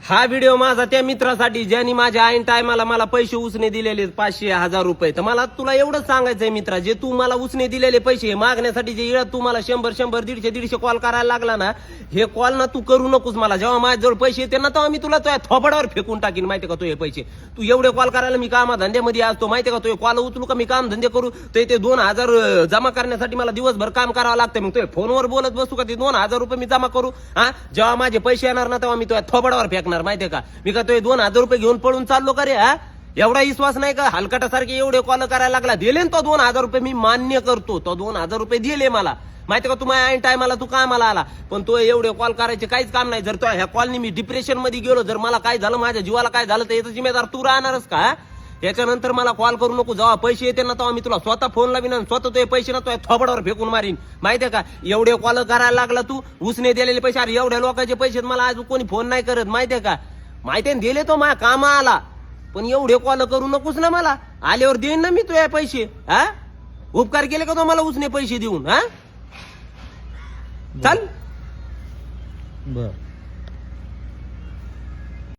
हा व्हिडिओ माझा त्या मित्रासाठी ज्यांनी माझ्या ऐन टायमाला मला पैसे उसने दिलेले 500-1000 रुपये. तर मला तुला एवढंच सांगायचंय मित्रा, जे तू मला उसने दिलेले पैसे मागण्यासाठी जे इळत तू मला 100 150 कॉल करायला लागला ना, हे कॉल ना तू करू नकोस मला. जेव्हा माझ्याजवळ पैसे येते ना तेव्हा मी तुला तुझ्या थोबाडावर फेकून टाकीन. माहितीये का तो हे पैसे तू एवढे कॉल करायला मी कामा धंद्यामध्ये असतो. माहितीये का तो कॉल उचलू का मी काम धंदे करू ते 2000 जमा करण्यासाठी मला दिवसभर काम करावं लागतं. मग तो फोनवर बोलत बसू का ते 2000 रुपये मी जमा करू? हा, जेव्हा माझे पैसे येणार ना तेव्हा मी तुझ्या थोबाडावर फेकणार. माहितीये का मी का तो 2000 रुपये घेऊन पळून चाललो का रे? हा, एवढा विश्वास नाही का? हलकटासारखे एवढे कॉल करायला लागला. दिले तो 2000 रुपये मी मान्य करतो. तो 2000 रुपये दिले मला. माहिती का तुम्हाला ऐन टायमाला तू कामाला आला, पण तो एवढे कॉल करायचे काहीच काम नाही. जर तो ह्या कॉलनी मी डिप्रेशन मध्ये गेलो, जर मला काय झालं माझ्या जीवाला काय झालं तर याचा जिम्मेदार तू राहणारच का? याच्यानंतर मला कॉल करू नको. जेव्हा पैसे येते ना तेव्हा मी तुला स्वतः फोन लावीन आणि स्वतः तो पैसे ना तो थोबडावर फेकून मारीन. माहितीये का एवढे कॉल करायला लागला तू उसने दिलेले पैसे. अरे एवढ्या लोकांचे पैसे मला आज कोणी फोन नाही करत. माहितीये का माहितीये दिले तो माझ्या कामा आला, पण एवढे कॉल करू नकोस ना मला. आल्यावर देईन ना मी तुझे पैसे. हा, उपकार केले का तो मला उसने पैसे देऊन? हा, चल बर.